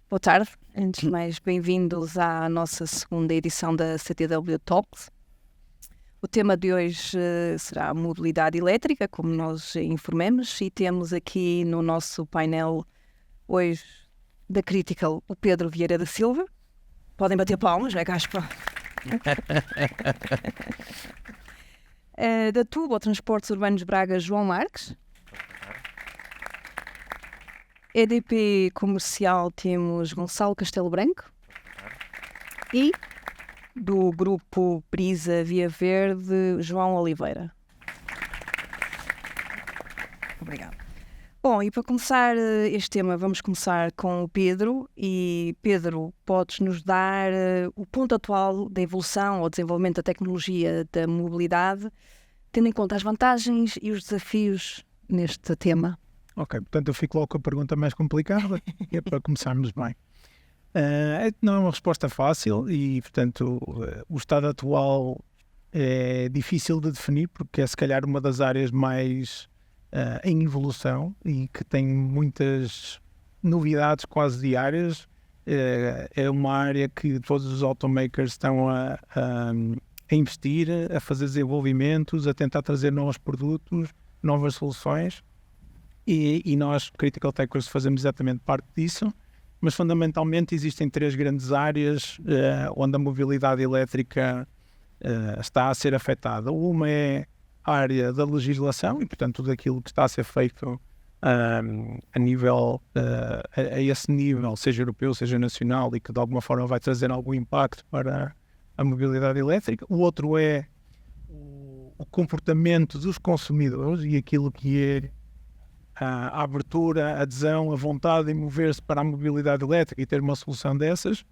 Boa tarde. Antes de mais, bem-vindos à nossa segunda edição da CTW Talks. O tema de hoje será a mobilidade elétrica, como nós informamos, e temos aqui no nosso painel hoje da Critical o Pedro Vieira da Silva. Podem bater palmas, não é, Gaspa? Da Tubo Transportes Urbanos Braga, João Marques. EDP Comercial temos Gonçalo Castelo Branco. E do grupo Brisa Via Verde, João Oliveira. Obrigado. Bom, e para começar este tema, vamos começar com o Pedro. E Pedro, podes nos dar o ponto atual da evolução ou desenvolvimento da tecnologia da mobilidade, tendo em conta as vantagens e os desafios neste tema? Ok, portanto eu fico logo com a pergunta mais complicada, que é para começarmos bem. Não é uma resposta fácil e, portanto, o estado atual é difícil de definir porque é se calhar uma das áreas mais em evolução e que tem muitas novidades quase diárias. É uma área que todos os automakers estão a investir, a fazer desenvolvimentos, a tentar trazer novos produtos, novas soluções. E nós, Critical Techers, fazemos exatamente parte disso, mas fundamentalmente existem três grandes áreas onde a mobilidade elétrica está a ser afetada. Uma é a área da legislação e, portanto, tudo aquilo que está a ser feito a nível, a esse nível, seja europeu, seja nacional, e que de alguma forma vai trazer algum impacto para a mobilidade elétrica. O outro é o comportamento dos consumidores e aquilo que é a abertura, a adesão, a vontade de mover-se para a mobilidade elétrica e ter uma solução dessas.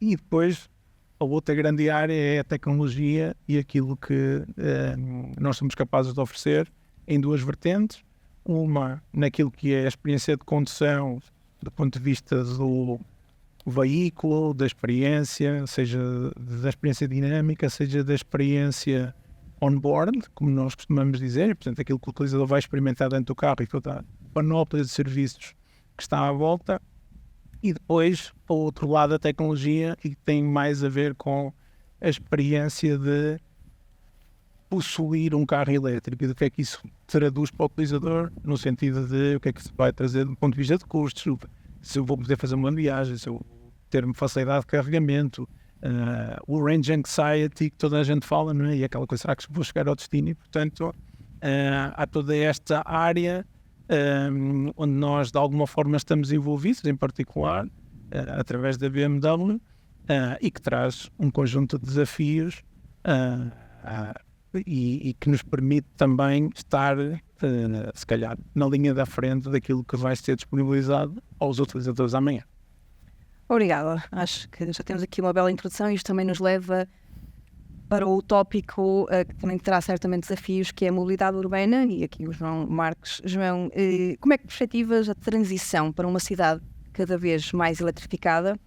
E depois a outra grande área é a tecnologia e aquilo que nós somos capazes de oferecer em duas vertentes. Uma naquilo que é a experiência de condução do ponto de vista do veículo, da experiência, seja da experiência dinâmica, seja da experiência on-board, como nós costumamos dizer, portanto aquilo que o utilizador vai experimentar dentro do carro e toda a panóplia de serviços que está à volta. E depois, para o outro lado, a tecnologia, que tem mais a ver com a experiência de possuir um carro elétrico e do que é que isso traduz para o utilizador, no sentido de o que é que se vai trazer do ponto de vista de custos, se eu vou poder fazer uma viagem, se eu ter facilidade de carregamento, o range anxiety que toda a gente fala, não é? E aquela coisa, será que vou chegar ao destino? E, portanto, há toda esta área onde nós de alguma forma estamos envolvidos, em particular através da BMW, e que traz um conjunto de desafios e que nos permite também estar se calhar na linha da frente daquilo que vai ser disponibilizado aos utilizadores amanhã. Obrigada. Acho que já temos aqui uma bela introdução e isto também nos leva para o tópico que também terá certamente desafios, que é a mobilidade urbana, e aqui o João Marques. João, como é que perspectivas a transição para uma cidade cada vez mais eletrificada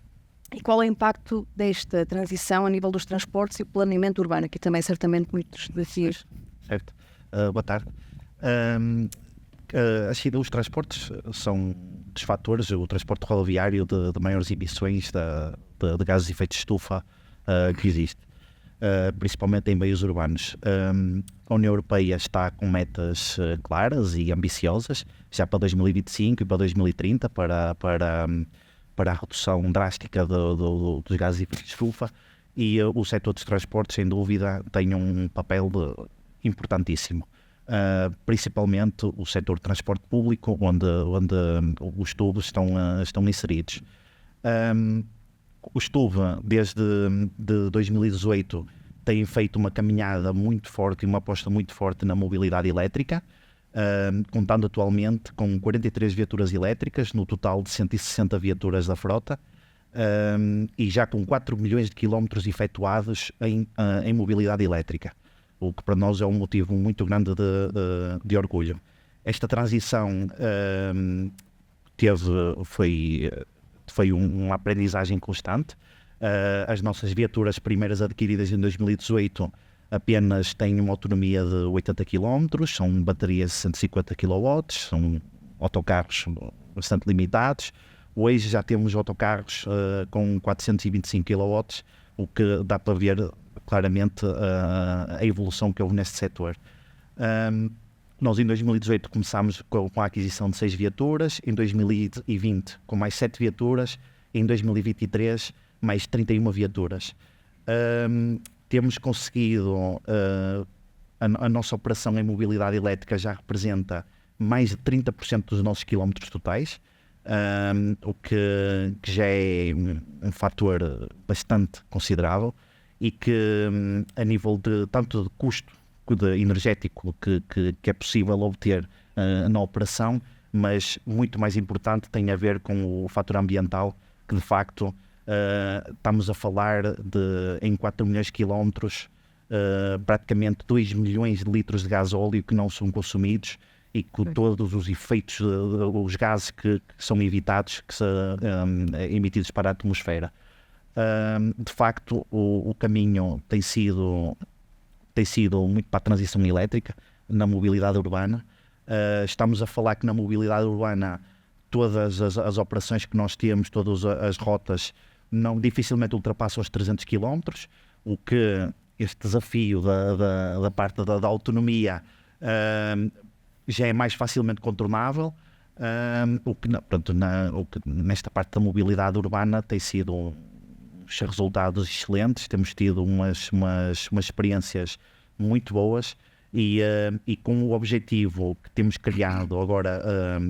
e qual é o impacto desta transição a nível dos transportes e o planeamento urbano? Aqui também certamente muitos desafios. Certo. Boa tarde. Os transportes são dos fatores, o transporte rodoviário de maiores emissões de gases de efeito de estufa que existe. Principalmente em meios urbanos. A União Europeia está com metas claras e ambiciosas, já para 2025 e para 2030, para a redução drástica dos gases de efeito de estufa, e o setor dos transportes, sem dúvida, tem um papel importantíssimo. Principalmente o setor de transporte público, onde os tubos estão inseridos. O STUV, desde 2018, tem feito uma caminhada muito forte e uma aposta muito forte na mobilidade elétrica, contando atualmente com 43 viaturas elétricas, no total de 160 viaturas da frota, e já com 4 milhões de quilómetros efetuados em mobilidade elétrica, o que para nós é um motivo muito grande de orgulho. Esta transição foi uma aprendizagem constante. As nossas viaturas primeiras adquiridas em 2018 apenas têm uma autonomia de 80 km, são baterias de 150 kW, são autocarros bastante limitados. Hoje já temos autocarros com 425 kW, o que dá para ver claramente a evolução que houve neste setor. Nós em 2018 começámos com a aquisição de 6 viaturas, em 2020 com mais 7 viaturas, em 2023 mais 31 viaturas. Temos conseguido, a nossa operação em mobilidade elétrica já representa mais de 30% dos nossos quilómetros totais, o que já é um fator bastante considerável e que a nível de tanto de custo energético que é possível obter na operação, mas muito mais importante tem a ver com o fator ambiental, que de facto estamos a falar em 4 milhões de quilómetros, praticamente 2 milhões de litros de gás óleo que não são consumidos e com todos os efeitos, os gases que são evitados, que são emitidos para a atmosfera. De facto, o caminho tem sido muito para a transição elétrica na mobilidade urbana. Estamos a falar que na mobilidade urbana todas as operações que nós temos, todas as rotas, dificilmente ultrapassam os 300 km, o que este desafio da parte da autonomia já é mais facilmente contornável, o que nesta parte da mobilidade urbana tem sido resultados excelentes. Temos tido umas experiências muito boas e com o objetivo que temos criado agora,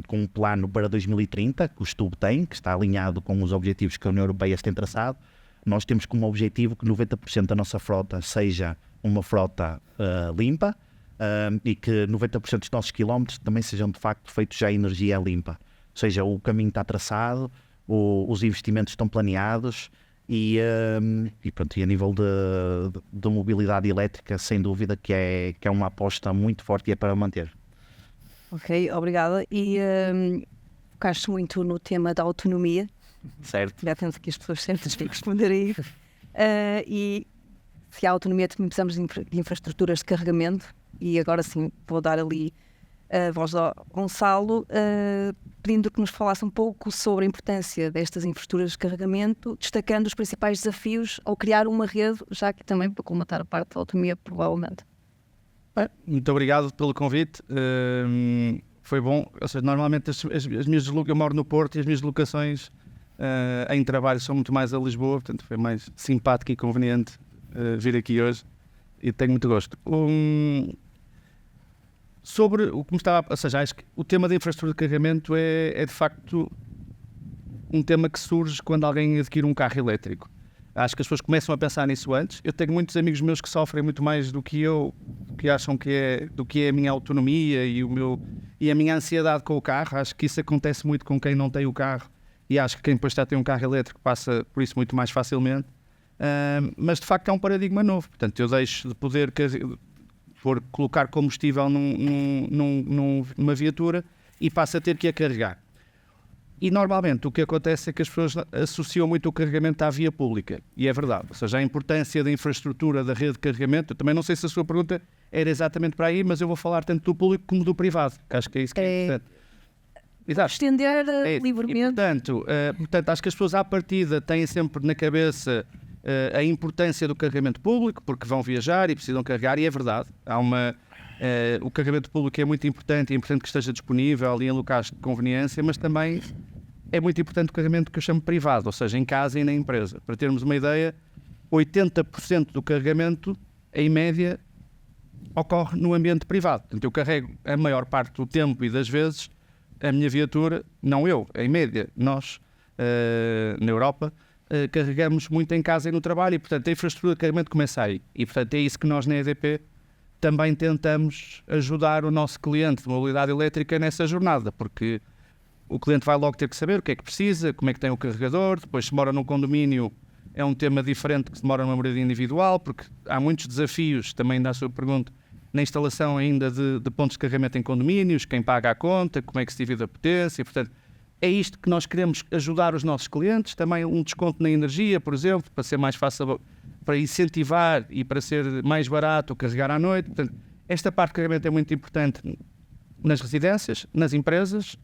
com um plano para 2030, que o STUB tem, que está alinhado com os objetivos que a União Europeia tem traçado. Nós temos como objetivo que 90% da nossa frota seja uma frota limpa, e que 90% dos nossos quilómetros também sejam de facto feitos já em energia limpa. Ou seja, o caminho está traçado, os investimentos estão planeados e a nível de mobilidade elétrica, sem dúvida que é uma aposta muito forte e é para manter. Ok, obrigada. E focaste muito no tema da autonomia. Certo. Já temos aqui as pessoas certas para responder a isso. E se há autonomia, também precisamos de infraestruturas de carregamento. E agora sim, vou dar ali a voz ao Gonçalo, pedindo que nos falasse um pouco sobre a importância destas infraestruturas de carregamento, destacando os principais desafios ao criar uma rede, já que também para colmatar a parte da autonomia, provavelmente. Muito obrigado pelo convite. Foi bom. Ou seja, normalmente eu moro no Porto e as minhas deslocações em trabalho são muito mais a Lisboa, portanto foi mais simpático e conveniente vir aqui hoje e tenho muito gosto. Sobre o que me estava a seja, acho que o tema da infraestrutura de carregamento é de facto um tema que surge quando alguém adquire um carro elétrico. Acho que as pessoas começam a pensar nisso antes. Eu tenho muitos amigos meus que sofrem muito mais do que eu, que acham do que é a minha autonomia e a minha ansiedade com o carro. Acho que isso acontece muito com quem não tem o carro e acho que quem depois já tem um carro elétrico passa por isso muito mais facilmente. Mas de facto é um paradigma novo. Portanto, eu deixo de poder colocar combustível numa viatura e passo a ter que a carregar. E normalmente o que acontece é que as pessoas associam muito o carregamento à via pública. E é verdade. Ou seja, a importância da infraestrutura da rede de carregamento, eu também não sei se a sua pergunta era exatamente para aí, mas eu vou falar tanto do público como do privado, que acho que é isso que é importante. Exato. Estender livremente. E, portanto, acho que as pessoas à partida têm sempre na cabeça a importância do carregamento público, porque vão viajar e precisam carregar, e é verdade. O carregamento público é muito importante, é importante que esteja disponível e em locais de conveniência, mas também é muito importante o carregamento que eu chamo privado, ou seja, em casa e na empresa. Para termos uma ideia, 80% do carregamento, em média, ocorre no ambiente privado. Portanto, eu carrego a maior parte do tempo e das vezes a minha viatura, não eu, em média, nós, na Europa, carregamos muito em casa e no trabalho e, portanto, a infraestrutura de carregamento começa aí. E, portanto, é isso que nós na EDP também tentamos ajudar o nosso cliente de mobilidade elétrica nessa jornada, porque o cliente vai logo ter que saber o que é que precisa, como é que tem o carregador, depois se mora num condomínio é um tema diferente que se mora numa moradia individual, porque há muitos desafios, também da sua pergunta, na instalação ainda de pontos de carregamento em condomínios, quem paga a conta, como é que se divide a potência, e, portanto, é isto que nós queremos ajudar os nossos clientes, também um desconto na energia, por exemplo, para ser mais fácil, para incentivar e para ser mais barato carregar à noite. Portanto, esta parte de carregamento é muito importante nas residências, nas empresas,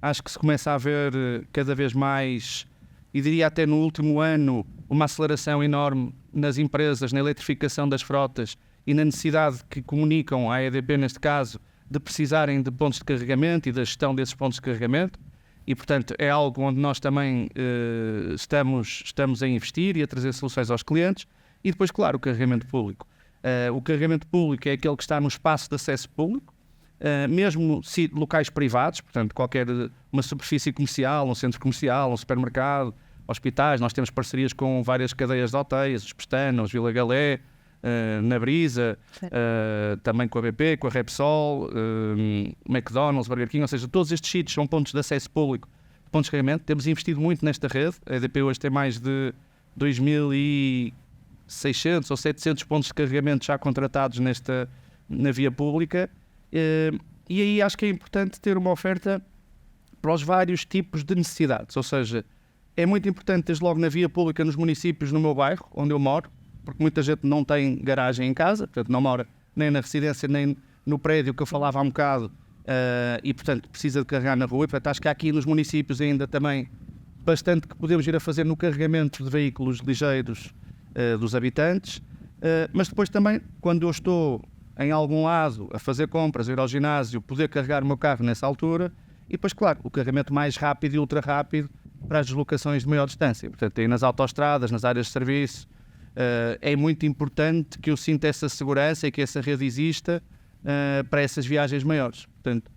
acho que se começa a ver cada vez mais, e diria até no último ano, uma aceleração enorme nas empresas, na eletrificação das frotas e na necessidade que comunicam à EDP, neste caso, de precisarem de pontos de carregamento e da gestão desses pontos de carregamento. E, portanto, é algo onde nós também estamos a investir e a trazer soluções aos clientes. E depois, claro, o carregamento público. O carregamento público é aquele que está no espaço de acesso público, mesmo locais privados, portanto, uma superfície comercial, um centro comercial, um supermercado, hospitais. Nós temos parcerias com várias cadeias de hotéis, os Pestana, os Vila Galé, na Brisa, também com a BP, com a Repsol, McDonald's, Burger King, ou seja, todos estes sítios são pontos de acesso público, pontos de carregamento. Temos investido muito nesta rede. A EDP hoje tem mais de 2.600 ou 700 pontos de carregamento já contratados na via pública, e aí acho que é importante ter uma oferta para os vários tipos de necessidades, ou seja, é muito importante desde logo na via pública nos municípios, no meu bairro, onde eu moro, porque muita gente não tem garagem em casa, portanto não mora nem na residência nem no prédio que eu falava há um bocado, e portanto precisa de carregar na rua. E, portanto, acho que há aqui nos municípios ainda também bastante que podemos ir a fazer no carregamento de veículos ligeiros dos habitantes, mas depois também, quando eu estou em algum lado a fazer compras, a ir ao ginásio, poder carregar o meu carro nessa altura. E depois, claro, o carregamento mais rápido e ultra rápido para as deslocações de maior distância. Portanto, aí nas autoestradas, nas áreas de serviço, é muito importante que eu sinta essa segurança e que essa rede exista para essas viagens maiores. Portanto,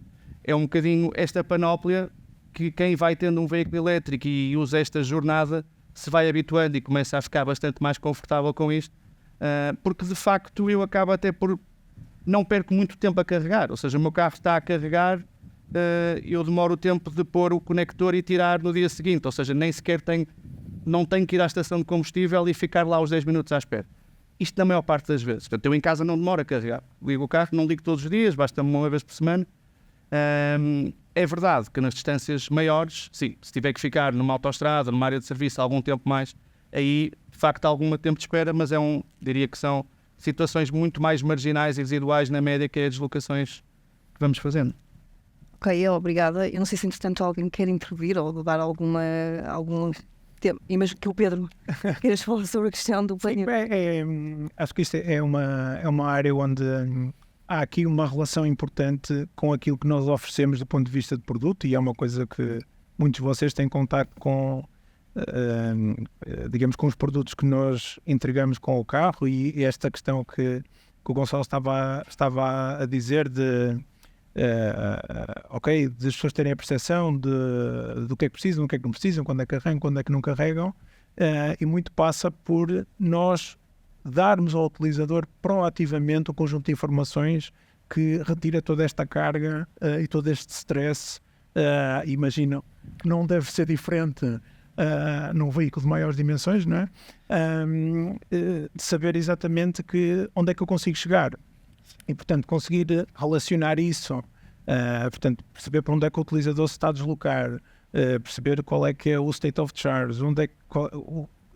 é um bocadinho esta panóplia que quem vai tendo um veículo elétrico e usa esta jornada se vai habituando e começa a ficar bastante mais confortável com isto, porque de facto eu acabo até por não perco muito tempo a carregar, ou seja, o meu carro está a carregar, eu demoro o tempo de pôr o conector e tirar no dia seguinte, ou seja, nem sequer não tenho que ir à estação de combustível e ficar lá os 10 minutos à espera. Isto na maior parte das vezes. Portanto, eu em casa não demoro a carregar. Ligo o carro, não ligo todos os dias, basta-me uma vez por semana. É verdade que nas distâncias maiores, sim, se tiver que ficar numa autoestrada, numa área de serviço algum tempo mais, aí de facto há algum tempo de espera, mas diria que são situações muito mais marginais e residuais na média que é as deslocações que vamos fazendo. Ok, obrigada. Eu não sei se entretanto alguém quer intervir ou dar algum tema. Imagino que o Pedro queiras falar sobre a questão do planeamento. Acho que isto é uma área onde há aqui uma relação importante com aquilo que nós oferecemos do ponto de vista de produto, e é uma coisa que muitos de vocês têm contacto com, digamos, com os produtos que nós entregamos com o carro, e esta questão que o Gonçalo estava a dizer das pessoas terem a percepção do que é que precisam, do que é que não precisam, quando é que carregam, quando é que não carregam, e muito passa por nós darmos ao utilizador proativamente um conjunto de informações que retira toda esta carga e todo este stress. Imagino que não deve ser diferente num veículo de maiores dimensões, não é? De saber exatamente onde é que eu consigo chegar. E, portanto, conseguir relacionar isso, portanto, perceber para onde é que o utilizador se está a deslocar, perceber qual é que é o state of charge,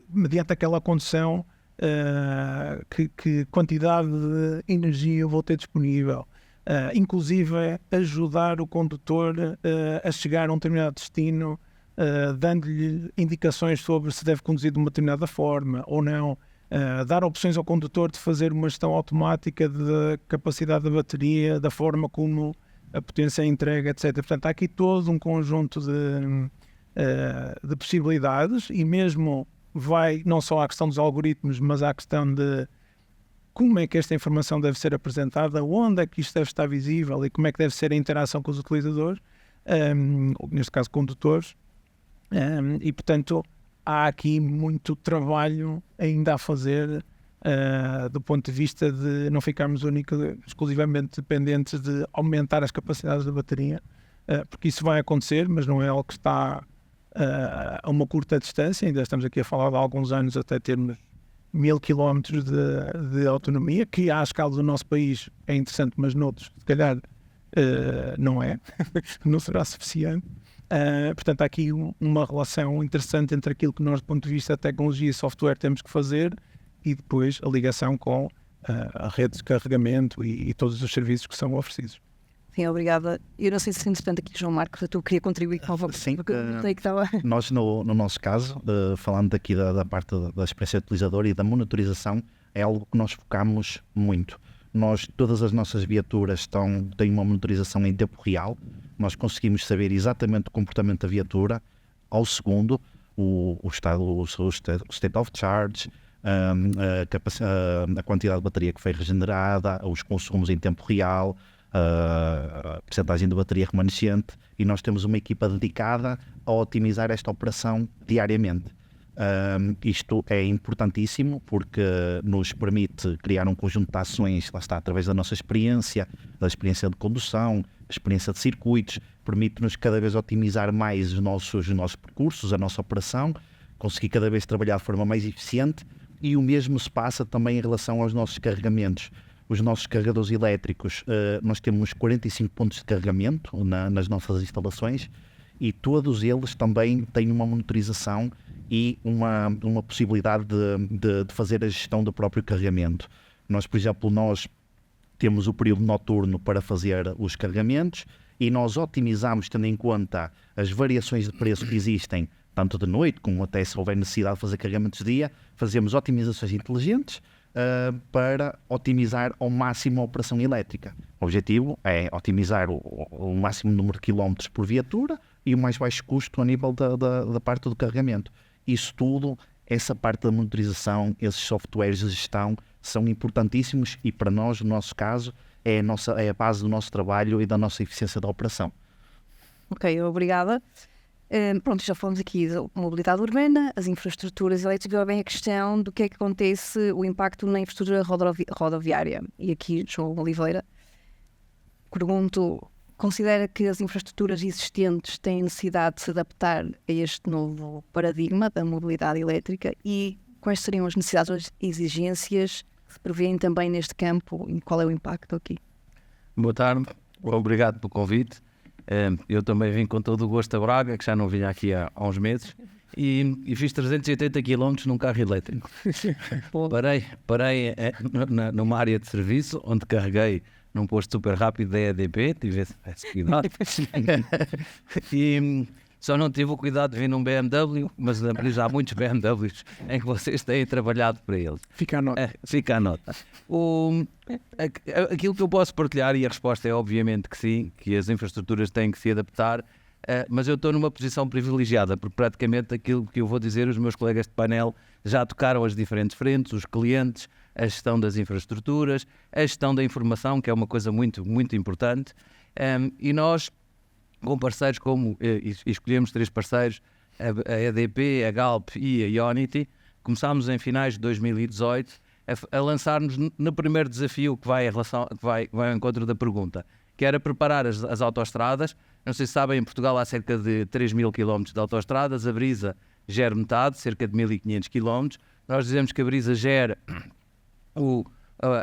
mediante aquela condição, que quantidade de energia eu vou ter disponível, inclusive ajudar o condutor a chegar a um determinado destino, dando-lhe indicações sobre se deve conduzir de uma determinada forma ou não. Dar opções ao condutor de fazer uma gestão automática da capacidade da bateria, da forma como a potência é entregue, etc. Portanto, há aqui todo um conjunto de possibilidades, e mesmo vai não só à questão dos algoritmos, mas à questão de como é que esta informação deve ser apresentada, onde é que isto deve estar visível e como é que deve ser a interação com os utilizadores, neste caso condutores, e portanto há aqui muito trabalho ainda a fazer, do ponto de vista de não ficarmos exclusivamente dependentes de aumentar as capacidades da bateria, porque isso vai acontecer, mas não é algo que está a uma curta distância. Ainda estamos aqui a falar de alguns anos até termos 1000 km de autonomia, que à escala do nosso país é interessante, mas noutros, se calhar, não é, não será suficiente. Portanto, há aqui uma relação interessante entre aquilo que nós, do ponto de vista da tecnologia e software, temos que fazer, e depois a ligação com a rede de carregamento e todos os serviços que são oferecidos. Sim, obrigada. Eu não sei se, entretanto, aqui, João Marcos, eu queria contribuir com a Sim, porque eu notei que estava... nós no nosso caso, falando aqui da parte da experiência utilizadora e da monitorização, é algo que nós focamos muito. Todas as nossas viaturas têm uma monitorização em tempo real, nós conseguimos saber exatamente o comportamento da viatura ao segundo, o state of charge, a quantidade de bateria que foi regenerada, os consumos em tempo real, a percentagem de bateria remanescente, e nós temos uma equipa dedicada a otimizar esta operação diariamente. Isto é importantíssimo porque nos permite criar um conjunto de ações, lá está, através da nossa experiência, da experiência de condução, experiência de circuitos, permite-nos cada vez otimizar mais os nossos percursos, a nossa operação, conseguir cada vez trabalhar de forma mais eficiente, e o mesmo se passa também em relação aos nossos carregamentos. Os nossos carregadores elétricos, nós temos 45 pontos de carregamento nas nossas instalações, e todos eles também têm uma monitorização e uma possibilidade de fazer a gestão do próprio carregamento. Nós, por exemplo, temos o período noturno para fazer os carregamentos, e nós otimizamos, tendo em conta as variações de preço que existem, tanto de noite como até se houver necessidade de fazer carregamentos de dia, fazemos otimizações inteligentes para otimizar ao máximo a operação elétrica. O objetivo é otimizar o máximo número de quilómetros por viatura e o mais baixo custo a nível da parte do carregamento. Isso tudo, essa parte da monitorização, esses softwares de gestão são importantíssimos, e para nós, no nosso caso, é a base do nosso trabalho e da nossa eficiência da operação. Ok, obrigada. Pronto, já falamos aqui da mobilidade urbana, as infraestruturas elétricas, agora vem a questão do que é que acontece, o impacto na infraestrutura rodoviária. E aqui, João Oliveira, pergunto, considera que as infraestruturas existentes têm necessidade de se adaptar a este novo paradigma da mobilidade elétrica, e quais seriam as necessidades ou exigências que se prevêem também neste campo, e qual é o impacto aqui? Boa tarde, obrigado pelo convite. Eu também vim com todo o gosto a Braga, que já não vinha aqui há uns meses, e fiz 380 km num carro elétrico. Parei numa área de serviço, onde carreguei num posto super rápido da EDP, tive esse cuidado. E só não tive o cuidado de vir num BMW, mas já há muitos BMWs em que vocês têm trabalhado para eles. Fica a nota. Fica a nota. Aquilo que eu posso partilhar, e a resposta é obviamente que sim, que as infraestruturas têm que se adaptar, mas eu estou numa posição privilegiada, porque praticamente aquilo que eu vou dizer, os meus colegas de painel já tocaram as diferentes frentes, os clientes, a gestão das infraestruturas, a gestão da informação, que é uma coisa muito, muito importante, e nós, com parceiros como, escolhemos 3 parceiros, a EDP, a Galp e a Ionity, começámos em finais de 2018 a lançar-nos no primeiro desafio que vai ao encontro da pergunta, que era preparar as autoestradas. Não sei se sabem, em Portugal há cerca de 3.000 km de autoestradas, a Brisa gera metade, cerca de 1.500 km. Nós dizemos que a Brisa gera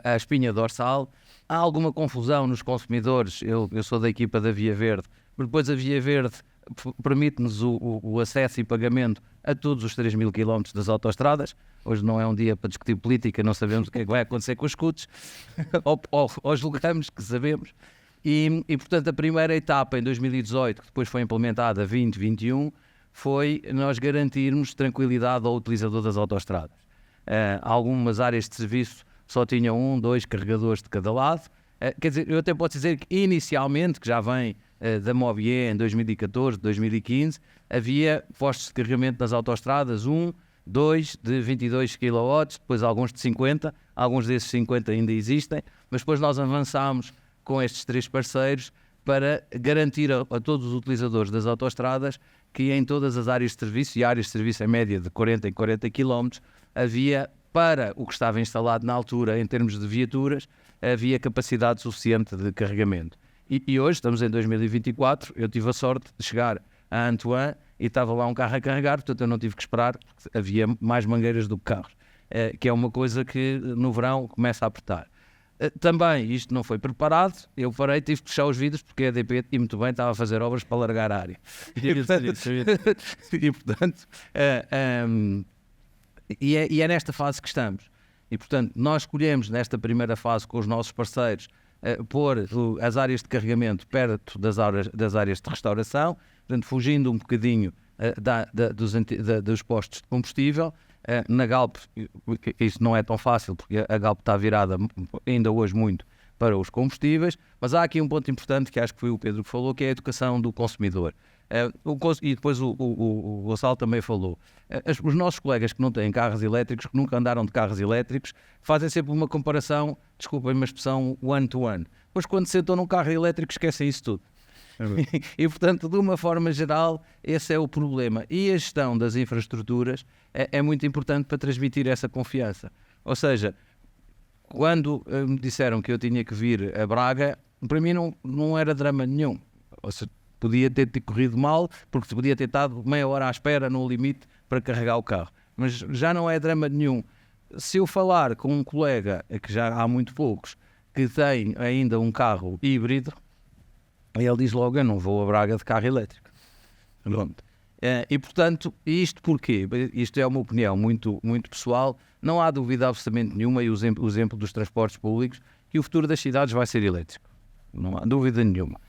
a espinha dorsal. Há alguma confusão nos consumidores, eu sou da equipa da Via Verde, porque depois a Via Verde permite-nos o acesso e pagamento a todos os 3.000 km das autoestradas. Hoje não é um dia para discutir política, não sabemos o que é que vai acontecer com os escudos, ou julgamos que sabemos. E, portanto, a primeira etapa em 2018, que depois foi implementada 2021, foi nós garantirmos tranquilidade ao utilizador das autoestradas. Algumas áreas de serviço só tinham 1, 2 carregadores de cada lado. Quer dizer, eu até posso dizer que inicialmente, que já vem da Mobier em 2014, 2015, havia postos de carregamento nas autoestradas, 1, 2 de 22 kW, depois alguns de 50, alguns desses 50 ainda existem, mas depois nós avançámos com estes 3 parceiros para garantir a todos os utilizadores das autoestradas que em todas as áreas de serviço, e áreas de serviço em média de 40 em 40 km, havia, para o que estava instalado na altura em termos de viaturas, havia capacidade suficiente de carregamento. E hoje, estamos em 2024, eu tive a sorte de chegar a Antoine e estava lá um carro a carregar, portanto eu não tive que esperar, porque havia mais mangueiras do que carros, que é uma coisa que no verão começa a apertar. Também isto não foi preparado, eu parei, tive que fechar os vidros porque a EDP, e muito bem, estava a fazer obras para largar a área. E é nesta fase que estamos. E portanto, nós escolhemos nesta primeira fase com os nossos parceiros pôr as áreas de carregamento perto das áreas de restauração, portanto, fugindo um bocadinho dos postos de combustível. Na Galp, isso não é tão fácil, porque a Galp está virada ainda hoje muito para os combustíveis, mas há aqui um ponto importante que acho que foi o Pedro que falou, que é a educação do consumidor. E depois o Gonçalo também falou. Os nossos colegas que não têm carros elétricos, que nunca andaram de carros elétricos, fazem sempre uma comparação, desculpem uma expressão, one-to-one. Depois, quando sentam num carro elétrico, esquecem isso tudo. E, portanto, de uma forma geral, esse é o problema. E a gestão das infraestruturas é muito importante para transmitir essa confiança. Ou seja, quando me disseram que eu tinha que vir a Braga, para mim não era drama nenhum. Ou seja, podia ter corrido mal, porque podia ter estado meia hora à espera no limite para carregar o carro. Mas já não é drama nenhum. Se eu falar com um colega, que já há muito poucos, que tem ainda um carro híbrido, ele diz logo: eu não vou a Braga de carro elétrico. Pronto. E portanto, isto porquê? Isto é uma opinião muito, muito pessoal. Não há dúvida absolutamente nenhuma, e o exemplo dos transportes públicos, que o futuro das cidades vai ser elétrico. Não há dúvida nenhuma.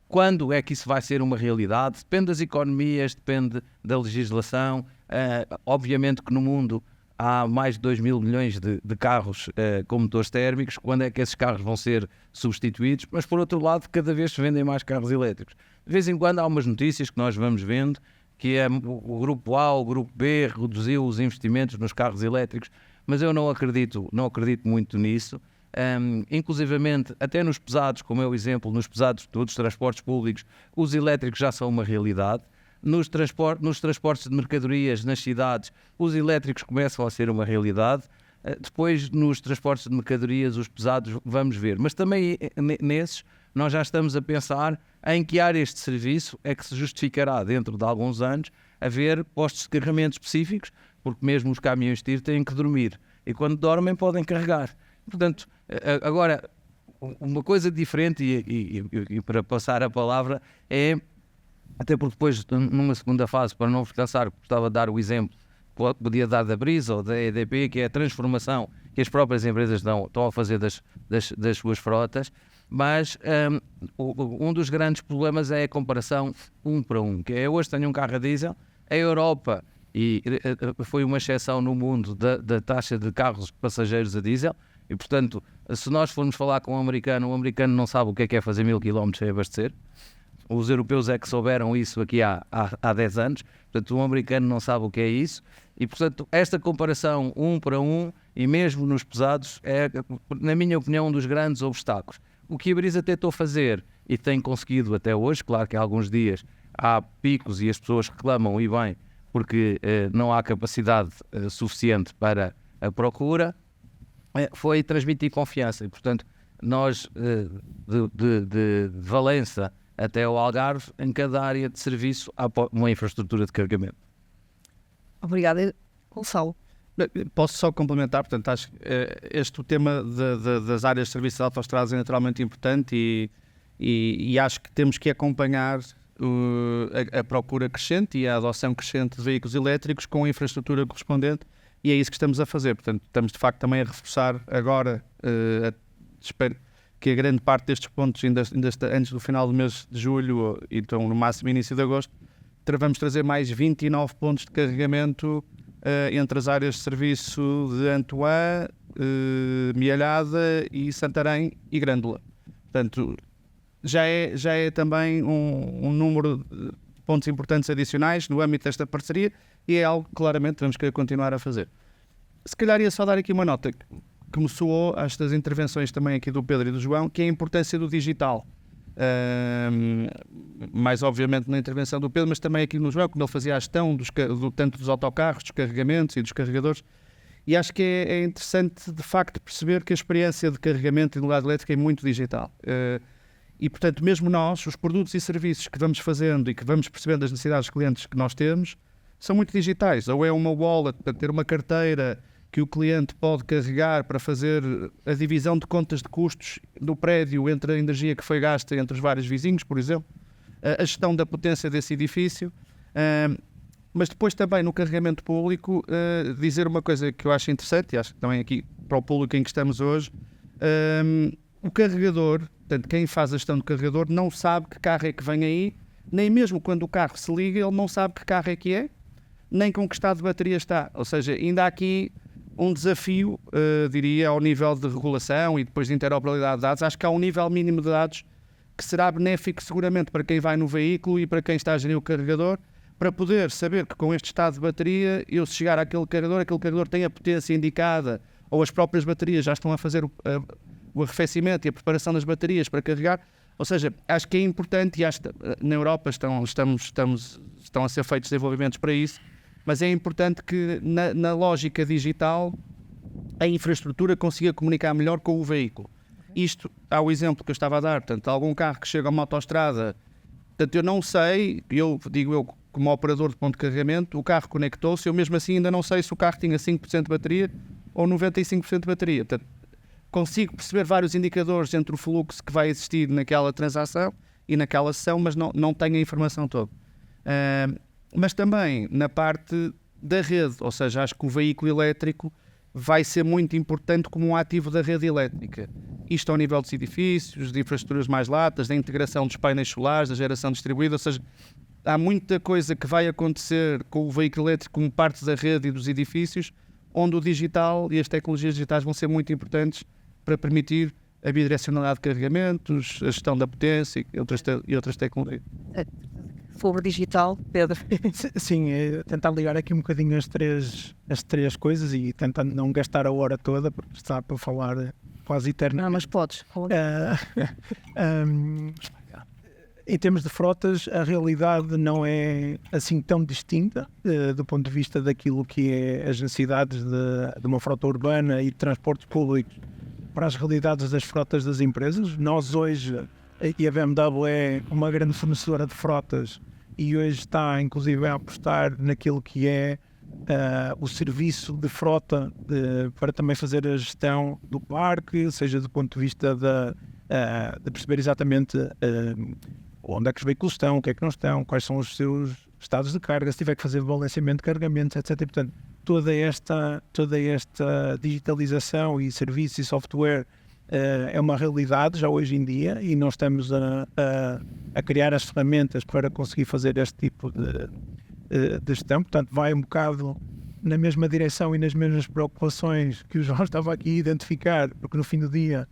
Quando é que isso vai ser uma realidade? Depende das economias, depende da legislação. Obviamente que no mundo há mais de 2 mil milhões de carros com motores térmicos. Quando é que esses carros vão ser substituídos? Mas, por outro lado, cada vez se vendem mais carros elétricos. De vez em quando há umas notícias que nós vamos vendo, que é o grupo A, o grupo B reduziu os investimentos nos carros elétricos, mas eu não acredito muito nisso. Inclusivamente, até nos pesados, como é o exemplo, nos pesados de todos os transportes públicos, os elétricos já são uma realidade. Nos transportes de mercadorias nas cidades, os elétricos começam a ser uma realidade. Depois, nos transportes de mercadorias, os pesados, vamos ver. Mas também nesses, nós já estamos a pensar em que áreas de serviço é que se justificará, dentro de alguns anos, haver postos de carregamento específicos, porque mesmo os caminhões de tiro têm que dormir. E quando dormem, podem carregar. Portanto, agora, uma coisa diferente, e para passar a palavra, é, até porque depois, numa segunda fase, para não vos cansar, gostava de dar o exemplo, podia dar da Brisa ou da EDP, que é a transformação que as próprias empresas estão a fazer das suas frotas, mas um dos grandes problemas é a comparação 1 para 1, que é: hoje tenho um carro a diesel, a Europa, e foi uma exceção no mundo da taxa de carros passageiros a diesel, e portanto, se nós formos falar com o americano não sabe o que é fazer 1000 km sem abastecer. Os europeus é que souberam isso aqui há 10 anos, portanto o americano não sabe o que é isso, e portanto esta comparação 1 para 1, e mesmo nos pesados, é, na minha opinião, um dos grandes obstáculos. O que a Brisa tentou fazer, e tem conseguido até hoje, claro que há alguns dias há picos e as pessoas reclamam, e bem, porque não há capacidade suficiente para a procura, foi transmitir confiança. E portanto nós de Valença até ao Algarve, em cada área de serviço há uma infraestrutura de carregamento. Obrigada, Gonçalo. Posso só complementar, portanto, acho que o tema das áreas de serviço de autoestradas é naturalmente importante, e acho que temos que acompanhar a procura crescente e a adoção crescente de veículos elétricos com a infraestrutura correspondente, e é isso que estamos a fazer. Portanto, estamos de facto também a reforçar agora, espero que a grande parte destes pontos, ainda antes do final do mês de julho, então no máximo início de agosto, vamos trazer mais 29 pontos de carregamento entre as áreas de serviço de Antoine, Mialhada e Santarém e Grândola. Portanto, já é também um número de pontos importantes adicionais no âmbito desta parceria, e é algo que claramente vamos querer continuar a fazer. Se calhar ia só dar aqui uma nota que me soou às das intervenções também aqui do Pedro e do João, que é a importância do digital. Mais obviamente na intervenção do Pedro, mas também aqui no João, quando ele fazia a gestão tanto dos autocarros, dos carregamentos e dos carregadores. E acho que é interessante, de facto, perceber que a experiência de carregamento e do lado elétrico é muito digital. E, portanto, mesmo nós, os produtos e serviços que vamos fazendo e que vamos percebendo as necessidades dos clientes que nós temos, são muito digitais. Ou é uma wallet, para ter uma carteira que o cliente pode carregar para fazer a divisão de contas de custos do prédio entre a energia que foi gasta entre os vários vizinhos, por exemplo, a gestão da potência desse edifício. Mas depois também no carregamento público, dizer uma coisa que eu acho interessante, e acho que também aqui para o público em que estamos hoje, o carregador, portanto, quem faz a gestão do carregador não sabe que carro é que vem aí, nem mesmo quando o carro se liga, ele não sabe que carro é que é, nem com que estado de bateria está. Ou seja, ainda há aqui um desafio, diria, ao nível de regulação e depois de interoperabilidade de dados. Acho que há um nível mínimo de dados que será benéfico seguramente para quem vai no veículo e para quem está a gerir o carregador, para poder saber que com este estado de bateria, eu se chegar àquele carregador tem a potência indicada, ou as próprias baterias já estão a fazer o arrefecimento e a preparação das baterias para carregar. Ou seja, acho que é importante, e acho que na Europa estão a ser feitos desenvolvimentos para isso, mas é importante que na lógica digital a infraestrutura consiga comunicar melhor com o veículo. Isto, há o exemplo que eu estava a dar, portanto, algum carro que chega a uma autoestrada, portanto, eu não sei, digo como operador de ponto de carregamento, o carro conectou-se, eu mesmo assim ainda não sei se o carro tinha 5% de bateria ou 95% de bateria. Portanto, consigo perceber vários indicadores entre o fluxo que vai existir naquela transação e naquela sessão, mas não tenho a informação toda. Mas também na parte da rede, ou seja, acho que o veículo elétrico vai ser muito importante como um ativo da rede elétrica. Isto ao nível dos edifícios, de infraestruturas mais latas, da integração dos painéis solares, da geração distribuída, ou seja, há muita coisa que vai acontecer com o veículo elétrico como parte da rede e dos edifícios, onde o digital e as tecnologias digitais vão ser muito importantes para permitir a bidirecionalidade de carregamentos, a gestão da potência e outras tecnologias. Sobre digital, Pedro. Sim, é tentar ligar aqui um bocadinho as três coisas e tentar não gastar a hora toda, porque está para falar quase eternamente. Não, mas podes. Em termos de frotas, a realidade não é assim tão distinta do ponto de vista daquilo que é as necessidades de uma frota urbana e de transportes públicos para as realidades das frotas das empresas. Nós hoje, e a BMW é uma grande fornecedora de frotas e hoje está inclusive a apostar naquilo que é o serviço de frota para também fazer a gestão do parque, seja do ponto de vista de perceber exatamente onde é que os veículos estão, o que é que não estão, quais são os seus estados de carga, se tiver que fazer balanceamento de carregamentos, etc. E, portanto, toda esta digitalização e serviço e software é uma realidade já hoje em dia e nós estamos a criar as ferramentas para conseguir fazer este tipo de gestão. Portanto, vai um bocado na mesma direção e nas mesmas preocupações que o João estava aqui a identificar, porque no fim do dia,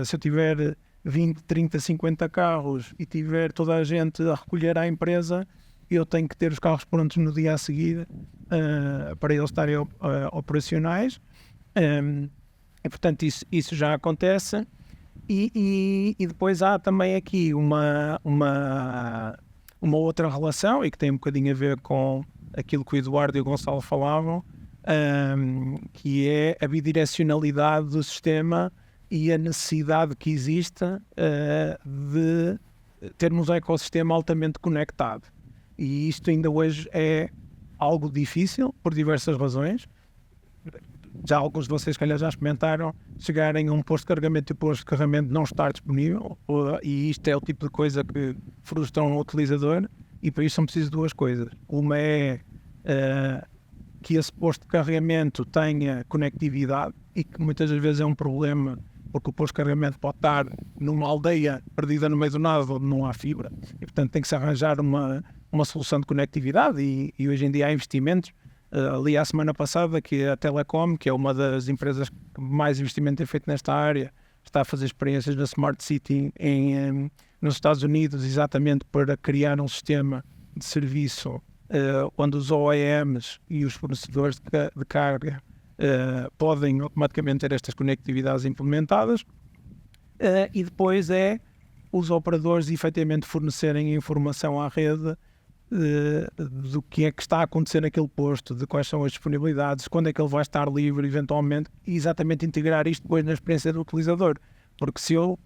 se eu tiver 20, 30, 50 carros e tiver toda a gente a recolher à empresa, eu tenho que ter os carros prontos no dia a seguir para eles estarem operacionais. E, portanto, isso já acontece. E depois há também aqui uma outra relação, e que tem um bocadinho a ver com aquilo que o Eduardo e o Gonçalo falavam, que é a bidirecionalidade do sistema e a necessidade que existe de termos um ecossistema altamente conectado. E isto ainda hoje é algo difícil, por diversas razões. Já alguns de vocês, calhar, já experimentaram chegarem a um posto de carregamento e o posto de carregamento não estar disponível, e isto é o tipo de coisa que frustra um utilizador, e para isso são precisas duas coisas. Uma é que esse posto de carregamento tenha conectividade, e que muitas das vezes é um problema, porque o posto de carregamento pode estar numa aldeia perdida no meio do nada onde não há fibra, e portanto tem que se arranjar uma solução de conectividade, e hoje em dia há investimentos. Ali a semana passada que a Telecom, que é uma das empresas que mais investimento tem feito nesta área, está a fazer experiências na Smart City nos Estados Unidos, exatamente para criar um sistema de serviço onde os OEMs e os fornecedores de carga podem automaticamente ter estas conectividades implementadas, e depois é os operadores efetivamente fornecerem informação à rede do que é que está a acontecer naquele posto, de quais são as disponibilidades, quando é que ele vai estar livre eventualmente, e exatamente integrar isto depois na experiência do utilizador. Porque se eu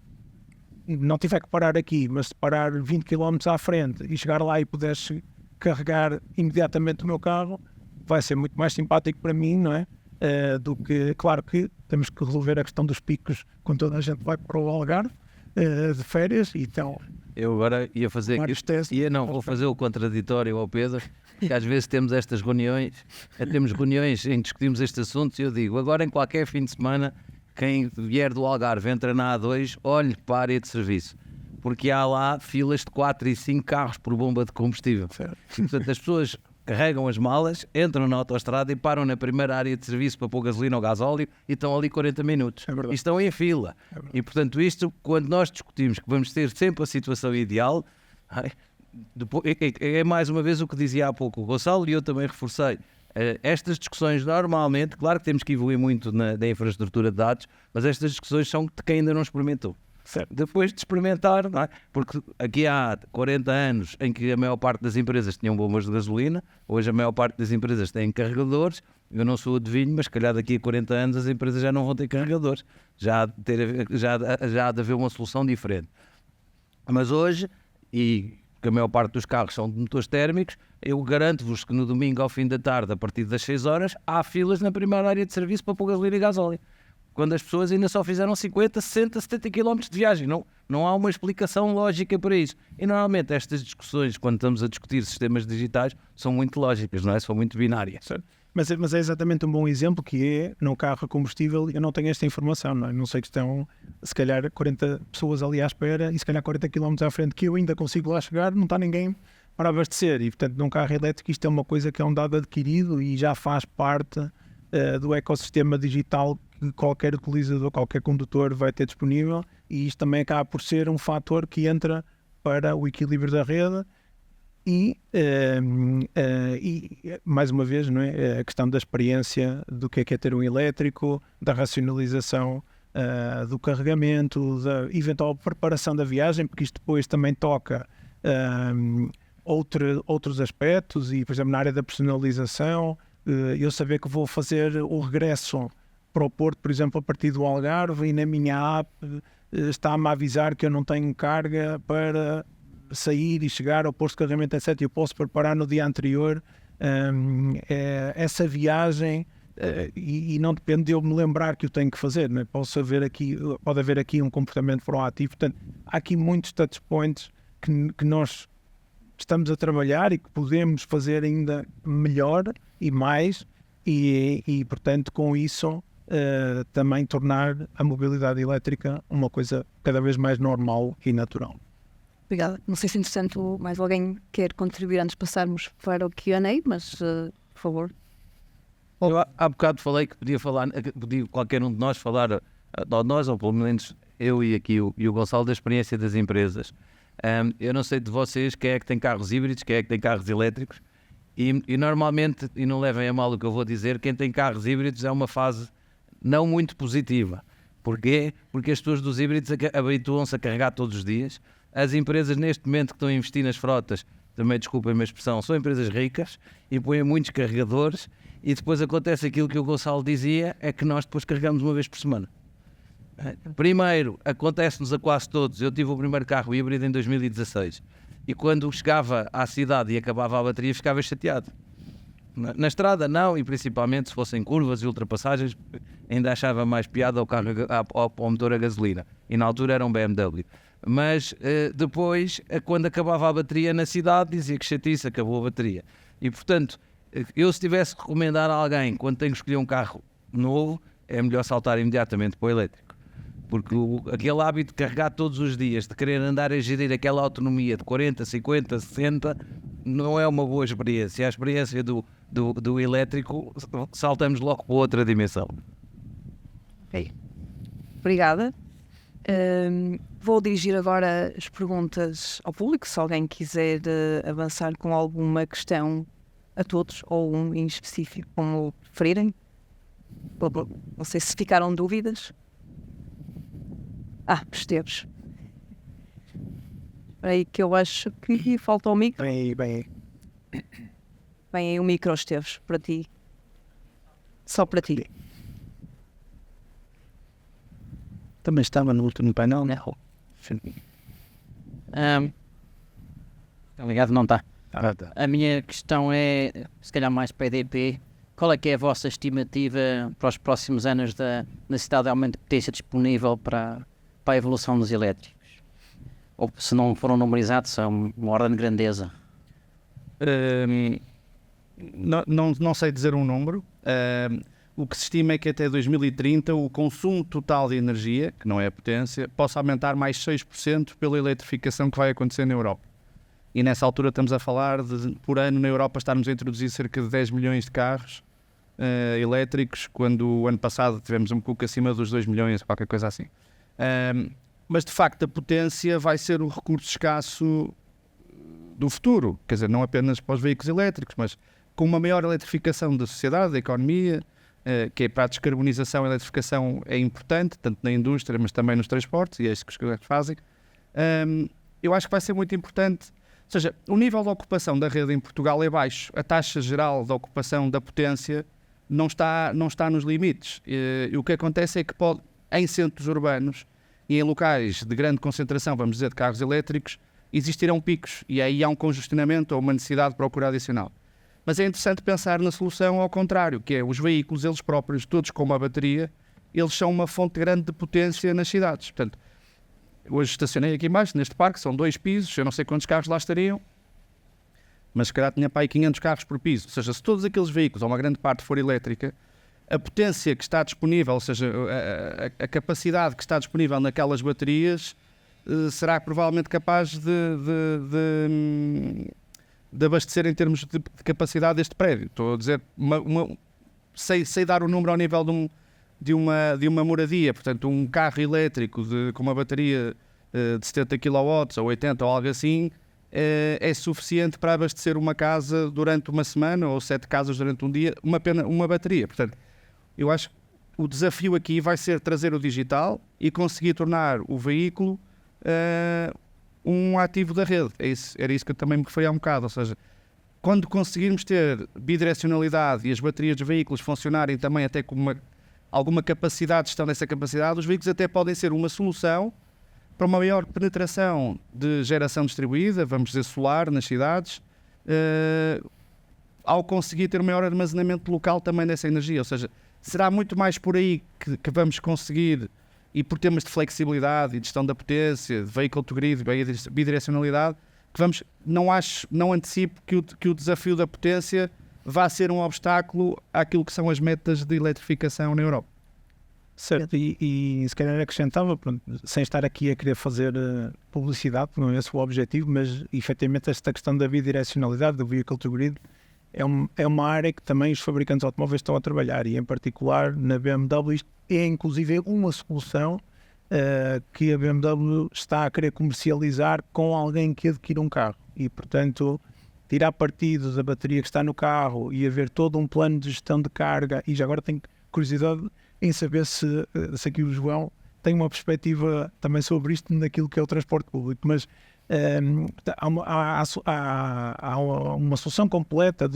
não tiver que parar aqui, mas se parar 20 km à frente e chegar lá e puderes carregar imediatamente o meu carro, vai ser muito mais simpático para mim, não é? Do que, claro que temos que resolver a questão dos picos quando toda a gente vai para o Algarve de férias, então... Eu agora ia fazer vou fazer o contraditório ao Pedro, que às vezes temos estas reuniões, temos reuniões em que discutimos estes assuntos, e eu digo, agora em qualquer fim de semana, quem vier do Algarve entra na A2, olhe para a área de serviço, porque há lá filas de 4 e 5 carros por bomba de combustível. E, portanto, as pessoas carregam as malas, entram na autoestrada e param na primeira área de serviço para pôr gasolina ou gasóleo e estão ali 40 minutos. E estão em fila. E, portanto, isto, quando nós discutimos que vamos ter sempre a situação ideal, é mais uma vez o que dizia há pouco o Gonçalo, e eu também reforcei. Estas discussões normalmente, claro que temos que evoluir muito na infraestrutura de dados, mas estas discussões são de quem ainda não experimentou. Certo. Depois de experimentar, não é? Porque aqui há 40 anos em que a maior parte das empresas tinham bombas de gasolina, hoje a maior parte das empresas têm carregadores. Eu não sou adivinho, mas se calhar daqui a 40 anos as empresas já não vão ter carregadores, já há de haver uma solução diferente. Mas hoje, e que a maior parte dos carros são de motores térmicos, eu garanto-vos que no domingo ao fim da tarde, a partir das 6 horas, há filas na primeira área de serviço para pôr gasolina e gasóleo, quando as pessoas ainda só fizeram 50, 60, 70 km de viagem. Não há uma explicação lógica para isso. E normalmente estas discussões, quando estamos a discutir sistemas digitais, são muito lógicas, não é? São muito binárias. Certo. Mas é exatamente um bom exemplo, que é, no carro a combustível, eu não tenho esta informação, não é? Não sei que estão, se calhar, 40 pessoas ali à espera e se calhar 40 km à frente que eu ainda consigo lá chegar, não está ninguém para abastecer. E, portanto, num carro elétrico isto é uma coisa que é um dado adquirido e já faz parte do ecossistema digital que qualquer utilizador, qualquer condutor vai ter disponível, e isto também acaba por ser um fator que entra para o equilíbrio da rede. E mais uma vez, não é? A questão da experiência do que é ter um elétrico, da racionalização do carregamento, da eventual preparação da viagem, porque isto depois também toca outros aspectos, e por exemplo na área da personalização, eu saber que vou fazer o regresso para o Porto, por exemplo, a partir do Algarve, e na minha app está-me a avisar que eu não tenho carga para sair e chegar ao posto de carregamento, etc. Eu posso preparar no dia anterior essa viagem, e não depende de eu me lembrar que o tenho que fazer, não é? Pode haver aqui um comportamento proativo. Portanto, há aqui muitos touch points que nós estamos a trabalhar e que podemos fazer ainda melhor e mais, e portanto com isso também tornar a mobilidade elétrica uma coisa cada vez mais normal e natural. Obrigada. Não sei se, entretanto, mais alguém quer contribuir antes de passarmos para o Q&A, mas, por favor. Eu há bocado falei que podia qualquer um de nós falar, ou nós, ou pelo menos eu e aqui o Gonçalo, da experiência das empresas. Eu não sei de vocês quem é que tem carros híbridos, quem é que tem carros elétricos, e normalmente, e não levem a mal o que eu vou dizer, quem tem carros híbridos é uma fase não muito positiva. Porquê? Porque as pessoas dos híbridos habituam-se a carregar todos os dias. As empresas neste momento que estão a investir nas frotas, também desculpem a expressão, são empresas ricas e põem muitos carregadores, e depois acontece aquilo que o Gonçalo dizia, é que nós depois carregamos uma vez por semana. Primeiro, acontece-nos a quase todos. Eu tive o primeiro carro híbrido em 2016 e quando chegava à cidade e acabava a bateria ficava chateado. Na estrada não, e principalmente se fossem curvas e ultrapassagens, ainda achava mais piada ao carro, ao motor a gasolina, e na altura era um BMW. Mas depois, quando acabava a bateria na cidade, dizia que chatice, acabou a bateria. E portanto, eu se tivesse que recomendar a alguém, quando tenho que escolher um carro novo, é melhor saltar imediatamente para o elétrico. Porque aquele hábito de carregar todos os dias, de querer andar a gerir aquela autonomia de 40, 50, 60, não é uma boa experiência. A experiência do elétrico, saltamos logo para outra dimensão. Ok. Obrigada. Vou dirigir agora as perguntas ao público, se alguém quiser avançar com alguma questão a todos, ou um em específico, como preferirem. Não sei se ficaram dúvidas. Esteves. Espera aí que eu acho que falta o micro. Bem aí. Vem aí o micro, Esteves, para ti. Só para ti. Também estava no último painel, né? Obrigado, não está. A minha questão é, se calhar mais para a EDP, qual é que é a vossa estimativa para os próximos anos da necessidade de aumento de potência disponível para a evolução dos elétricos? Ou se não foram numerizados, são uma ordem de grandeza? Não sei dizer um número. o que se estima é que até 2030 o consumo total de energia, que não é a potência, possa aumentar mais 6% pela eletrificação que vai acontecer na Europa. E nessa altura estamos a falar de, por ano na Europa, estarmos a introduzir cerca de 10 milhões de carros elétricos, quando o ano passado tivemos um pouco acima dos 2 milhões, qualquer coisa assim. Mas de facto a potência vai ser o recurso escasso do futuro, quer dizer, não apenas para os veículos elétricos, mas com uma maior eletrificação da sociedade, da economia, que é para a descarbonização, a eletrificação é importante, tanto na indústria, mas também nos transportes, e é isso que os carros fazem. Eu acho que vai ser muito importante, ou seja, o nível de ocupação da rede em Portugal é baixo, a taxa geral de ocupação da potência não está nos limites. E o que acontece é que pode, em centros urbanos e em locais de grande concentração, vamos dizer, de carros elétricos, existirão picos, e aí há um congestionamento ou uma necessidade de procurar adicional. Mas é interessante pensar na solução ao contrário, que é os veículos, eles próprios, todos com uma bateria, eles são uma fonte grande de potência nas cidades. Portanto, hoje estacionei aqui embaixo, neste parque, são 2 pisos, eu não sei quantos carros lá estariam, mas se calhar tinha para aí 500 carros por piso. Ou seja, se todos aqueles veículos, ou uma grande parte, for elétrica, a potência que está disponível, ou seja, a capacidade que está disponível naquelas baterias, será provavelmente capaz de abastecer em termos de capacidade este prédio. Estou a dizer, sei dar o número ao nível de uma moradia, portanto um carro elétrico com uma bateria de 70 kW ou 80 ou algo assim, é suficiente para abastecer uma casa durante uma semana ou 7 casas durante um dia, uma bateria. Portanto, eu acho que o desafio aqui vai ser trazer o digital e conseguir tornar o veículo um ativo da rede. Era isso que eu também me referia há um bocado, ou seja, quando conseguirmos ter bidirecionalidade e as baterias dos veículos funcionarem também até com alguma capacidade de gestão dessa capacidade, os veículos até podem ser uma solução para uma maior penetração de geração distribuída, vamos dizer solar, nas cidades, ao conseguir ter um maior armazenamento local também dessa energia. Ou seja, será muito mais por aí que vamos conseguir, e por temas de flexibilidade e de gestão da potência, de vehicle to grid, bidirecionalidade, que vamos, não antecipo que o desafio da potência vá ser um obstáculo àquilo que são as metas de eletrificação na Europa. Certo, e se calhar acrescentava, pronto, sem estar aqui a querer fazer publicidade, não é esse o objetivo, mas efetivamente esta questão da bidirecionalidade, do vehicle to grid, é uma área que também os fabricantes de automóveis estão a trabalhar, e em particular na BMW isto é inclusive uma solução que a BMW está a querer comercializar com alguém que adquira um carro, e portanto tirar partido da bateria que está no carro e haver todo um plano de gestão de carga. E já agora tenho curiosidade em saber se aqui o João tem uma perspectiva também sobre isto naquilo que é o transporte público, mas há uma solução completa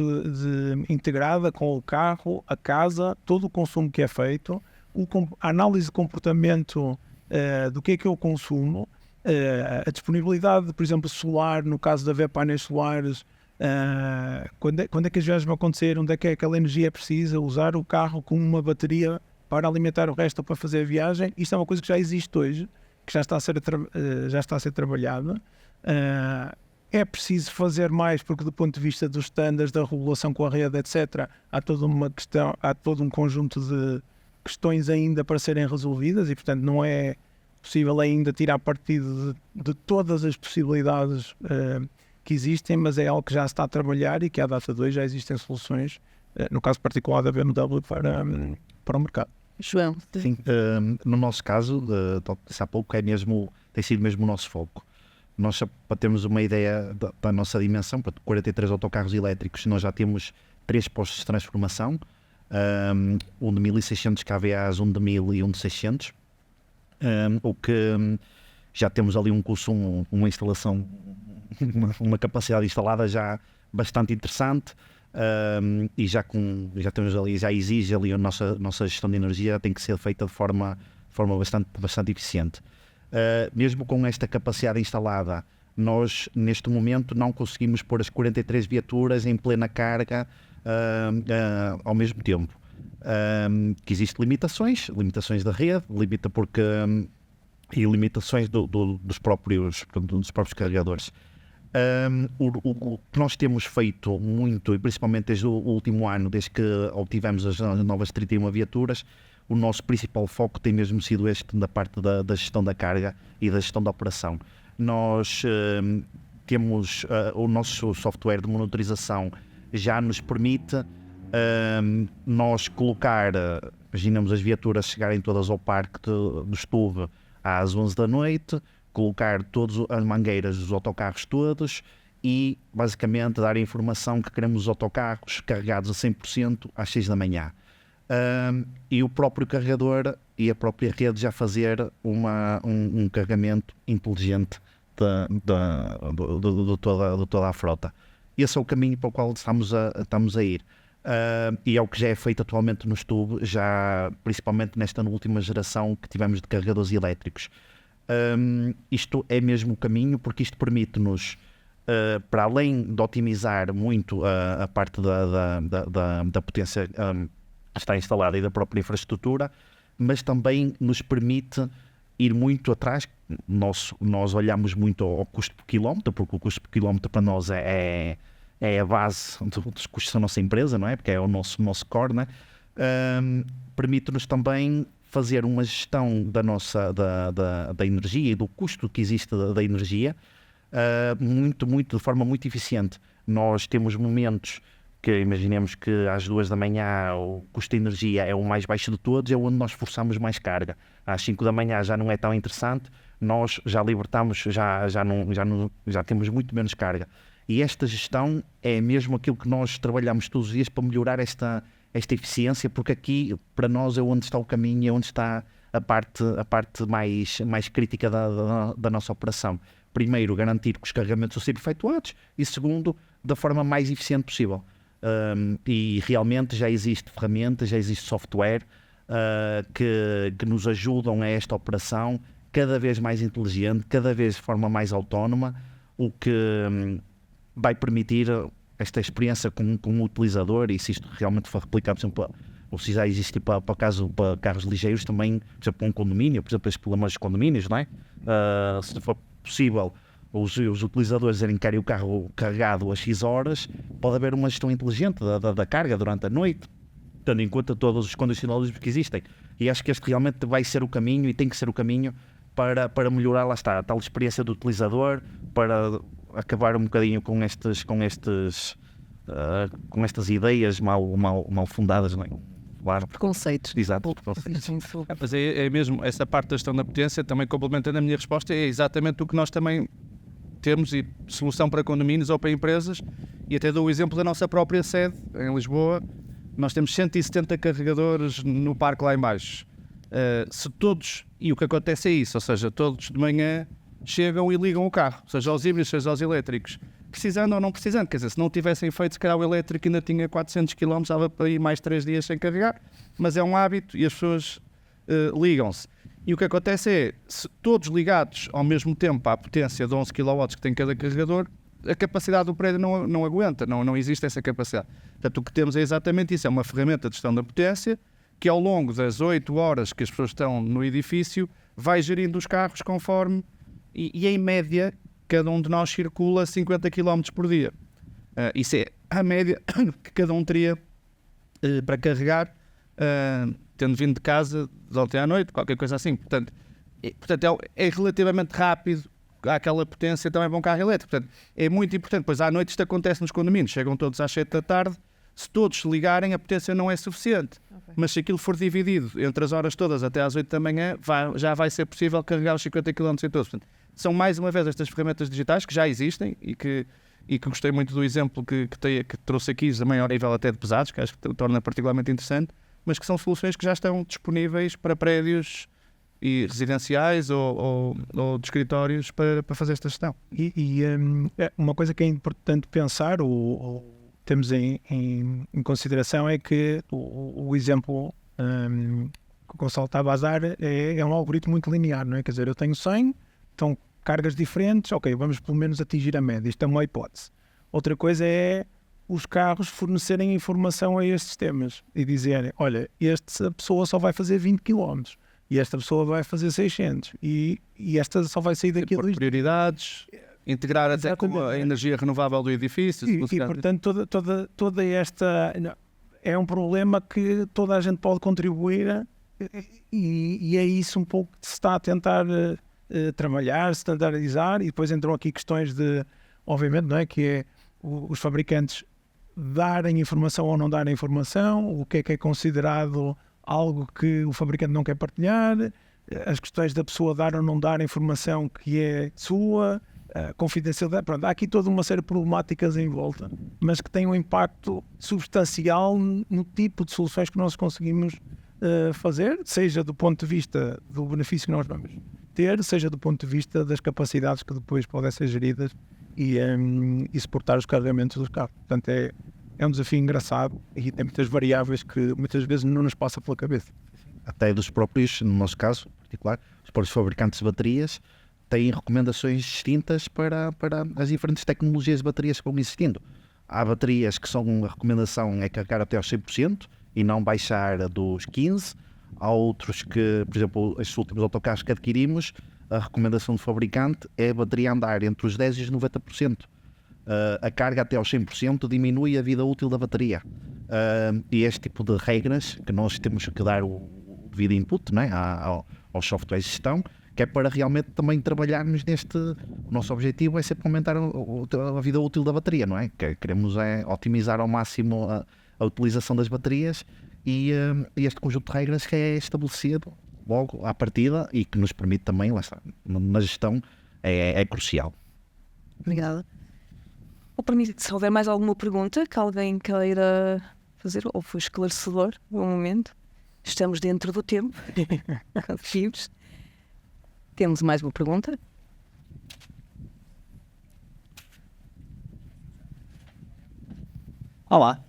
integrada com o carro, a casa, todo o consumo que é feito, a análise de comportamento do que é o consumo, a disponibilidade, por exemplo, solar, no caso de haver painéis solares, quando é que as viagens vão acontecer, onde é que aquela energia é precisa, usar o carro com uma bateria para alimentar o resto ou para fazer a viagem. Isto é uma coisa que já existe hoje, que já está a ser trabalhada. É preciso fazer mais, porque do ponto de vista dos estándares, da regulação com a rede, etc., há todo um conjunto de questões ainda para serem resolvidas, e portanto não é possível ainda tirar partido de todas as possibilidades que existem, mas é algo que já se está a trabalhar e que à data de hoje já existem soluções, no caso particular da BMW, para o mercado. João. Sim, no nosso caso, há pouco, tem sido mesmo o nosso foco. Nós, para termos uma ideia da nossa dimensão, para 43 autocarros elétricos, nós já temos 3 postos de transformação, um de 1600 kVA, um de 1000 e um de 600, o que já temos ali um consumo, uma instalação, uma capacidade instalada já bastante interessante. E já temos ali, já exige ali a nossa gestão de energia, tem que ser feita de forma bastante eficiente. Mesmo com esta capacidade instalada, nós neste momento não conseguimos pôr as 43 viaturas em plena carga ao mesmo tempo. Que existem limitações da rede, e limitações dos próprios carregadores. O que nós temos feito muito, e principalmente desde o último ano, desde que obtivemos as novas 31 viaturas, o nosso principal foco tem mesmo sido este na parte da gestão da carga e da gestão da operação. Nós temos o nosso software de monitorização já nos permite nós colocar, imaginamos as viaturas chegarem todas ao parque do Estuve às 11 da noite, colocar todas as mangueiras dos autocarros todos e basicamente dar a informação que queremos os autocarros carregados a 100% às 6 da manhã. E o próprio carregador e a própria rede já fazer um carregamento inteligente de toda a frota. Esse é o caminho para o qual estamos a ir. E é o que já é feito atualmente no Estuve, já principalmente nesta última geração que tivemos de carregadores elétricos. Isto é mesmo o caminho, porque isto permite-nos, para além de otimizar muito a parte da potência que está instalada e da própria infraestrutura, mas também nos permite ir muito atrás. Nós olhamos muito ao custo por quilómetro, porque o custo por quilómetro para nós é a base dos custos da nossa empresa, não é? Porque é o nosso core, não é? Permite-nos também fazer uma gestão da energia e do custo que existe da energia de forma muito eficiente. Nós temos momentos que imaginemos que às 2 da manhã o custo de energia é o mais baixo de todos, é onde nós forçamos mais carga. Às 5 da manhã já não é tão interessante, nós já libertamos, já temos muito menos carga. E esta gestão é mesmo aquilo que nós trabalhamos todos os dias para melhorar esta eficiência, porque aqui para nós é onde está o caminho, é onde está a parte mais crítica da nossa operação. Primeiro, garantir que os carregamentos são sempre efetuados e segundo, da forma mais eficiente possível. E realmente já existe ferramentas, já existe software que nos ajudam a esta operação cada vez mais inteligente, cada vez de forma mais autónoma, o que vai permitir esta experiência com o utilizador, e se isto realmente for replicado, por exemplo, ou se já existe para carros ligeiros também, por exemplo, um condomínio, por exemplo, estes problemas dos condomínios, não é? Se for possível os utilizadores dizerem que querem o carro carregado a X horas, pode haver uma gestão inteligente da carga durante a noite, tendo em conta todos os condicionadores que existem. E acho que este realmente vai ser o caminho e tem que ser o caminho para melhorar, lá está, a tal experiência do utilizador, para acabar um bocadinho com estas ideias mal fundadas, não é? Claro. Preconceitos. Exato. Mas é mesmo, essa parte da gestão da potência, também complementando a minha resposta, é exatamente o que nós também temos e solução para condomínios ou para empresas, e até dou o exemplo da nossa própria sede em Lisboa. Nós temos 170 carregadores no parque lá em baixo. Se todos, e o que acontece é isso, ou seja, todos de manhã chegam e ligam o carro, seja aos híbridos, seja aos elétricos, precisando ou não precisando. Quer dizer, se não tivessem feito, se calhar o elétrico ainda tinha 400 km, estava para ir mais 3 dias sem carregar, mas é um hábito e as pessoas ligam-se. E o que acontece é, se todos ligados ao mesmo tempo à potência de 11 kW que tem cada carregador, a capacidade do prédio não aguenta, não existe essa capacidade. Portanto, o que temos é exatamente isso, é uma ferramenta de gestão da potência que ao longo das 8 horas que as pessoas estão no edifício vai gerindo os carros conforme, e em média cada um de nós circula 50 km por dia. Isso é a média que cada um teria para carregar, tendo vindo de casa de ontem à noite, qualquer coisa assim. Portanto, é relativamente rápido, àquela potência também para um carro elétrico. Portanto, é muito importante. Pois à noite isto acontece nos condomínios, chegam todos às 7 da tarde, se todos se ligarem a potência não é suficiente. Okay. Mas se aquilo for dividido entre as horas todas até às 8 da manhã, já vai ser possível carregar os 50 km em todos. Portanto, são mais uma vez estas ferramentas digitais que já existem e que gostei muito do exemplo que trouxe aqui, também ao nível até de pesados, que acho que torna particularmente interessante, mas que são soluções que já estão disponíveis para prédios e residenciais ou de escritórios para fazer esta gestão. Uma coisa que é importante pensar, ou temos em consideração, é que o exemplo que o Gonçalo estava a dar é um algoritmo muito linear, não é? Quer dizer, eu tenho 100, então cargas diferentes, ok, vamos pelo menos atingir a média, isto é uma hipótese. Outra coisa é os carros fornecerem informação a estes sistemas e dizerem, olha, esta pessoa só vai fazer 20 km e esta pessoa vai fazer 600 e esta só vai sair daquilo. Por prioridades. Integrar até com a Exatamente. energia renovável do edifício. se E, conseguir- portanto, toda esta... É um problema que toda a gente pode contribuir e é isso um pouco que se está a tentar trabalhar, standardizar, e depois entram aqui questões de, obviamente, não é, que é os fabricantes darem informação ou não darem informação, o que é considerado algo que o fabricante não quer partilhar, as questões da pessoa dar ou não dar informação que é sua, confidencialidade. Pronto, há aqui toda uma série de problemáticas em volta, mas que têm um impacto substancial no tipo de soluções que nós conseguimos fazer, seja do ponto de vista do benefício que nós vamos ter, seja do ponto de vista das capacidades que depois podem ser geridas e suportar os carregamentos dos carros. Portanto, é um desafio engraçado e tem muitas variáveis que muitas vezes não nos passa pela cabeça. Até dos próprios, no nosso caso em particular, os próprios fabricantes de baterias têm recomendações distintas para as diferentes tecnologias de baterias que vão existindo. Há baterias que a recomendação é carregar até aos 100% e não baixar dos 15%. Há outros que, por exemplo, estes últimos autocarros que adquirimos, a recomendação do fabricante é a bateria andar entre os 10% e os 90%. A carga até aos 100% diminui a vida útil da bateria. E este tipo de regras que nós temos que dar o devido input, não é? aos softwares de gestão, que é para realmente também trabalharmos neste... O nosso objetivo é sempre aumentar a vida útil da bateria, não é? Que queremos otimizar ao máximo a utilização das baterias e este conjunto de regras que é estabelecido logo à partida e que nos permite também, lá está, na gestão, é crucial. Obrigada. Ou para mim, se houver mais alguma pergunta que alguém queira fazer, ou foi esclarecedor no momento, estamos dentro do tempo. Conseguimos. Temos mais uma pergunta? Olá.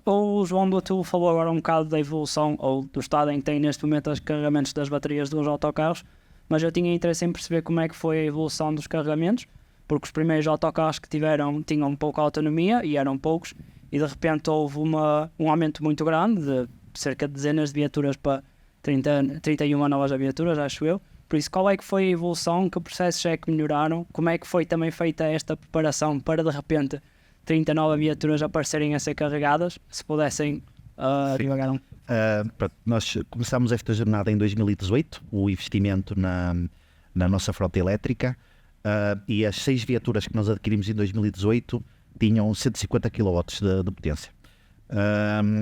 O João Duatu falou agora um bocado da evolução ou do estado em que tem neste momento os carregamentos das baterias dos autocarros, mas eu tinha interesse em perceber como é que foi a evolução dos carregamentos, porque os primeiros autocarros que tinham pouca autonomia e eram poucos, e de repente houve um aumento muito grande, de cerca de dezenas de viaturas para 31 novas viaturas, acho eu. Por isso, qual é que foi a evolução, que processos é que melhoraram, como é que foi também feita esta preparação para de repente 39 viaturas aparecerem a ser carregadas, se pudessem divagar um. Nós começámos esta jornada em 2018, o investimento na nossa frota elétrica, e as 6 viaturas que nós adquirimos em 2018 tinham 150 kW de potência.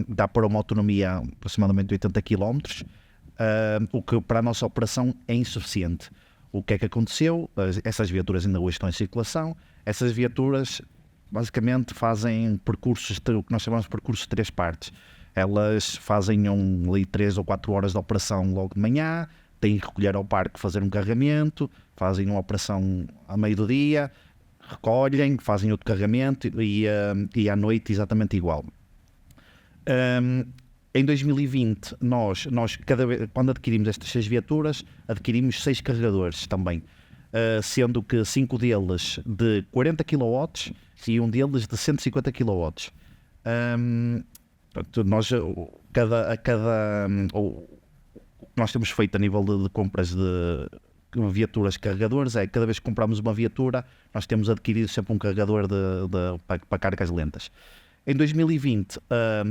Dá para uma autonomia aproximadamente de 80 km, o que para a nossa operação é insuficiente. O que é que aconteceu? Essas viaturas ainda hoje estão em circulação. Essas viaturas basicamente fazem percursos, o que nós chamamos de percursos de 3 partes. Elas fazem 3 ou 4 horas de operação logo de manhã, têm que recolher ao parque, fazer um carregamento, fazem uma operação a meio do dia, recolhem, fazem outro carregamento e à noite exatamente igual. Em 2020, nós quando adquirimos estas 6 viaturas, adquirimos 6 carregadores também, sendo que 5 deles de 40 kW e um deles de 150 kW. Nós, o que nós temos feito a nível de compras de viaturas carregadores é, cada vez que compramos uma viatura, nós temos adquirido sempre um carregador para cargas lentas. Em 2020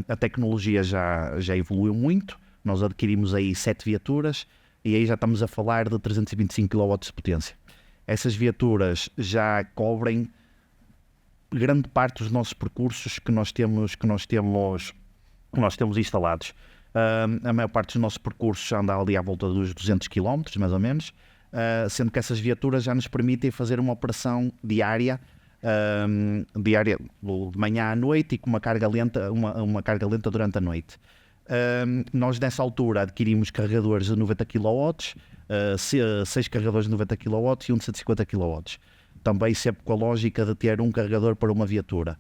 a tecnologia já evoluiu muito, nós adquirimos aí 7 viaturas e aí já estamos a falar de 325 kW de potência. Essas viaturas já cobrem grande parte dos nossos percursos que nós temos instalados. A maior parte dos nossos percursos anda ali à volta dos 200 km, mais ou menos, sendo que essas viaturas já nos permitem fazer uma operação diária de manhã à noite e com uma carga lenta, uma carga lenta durante a noite. Nós nessa altura adquirimos carregadores de 90 kW, 6 carregadores de 90 kW e um de 150 kW. Também sempre com a lógica de ter um carregador para uma viatura.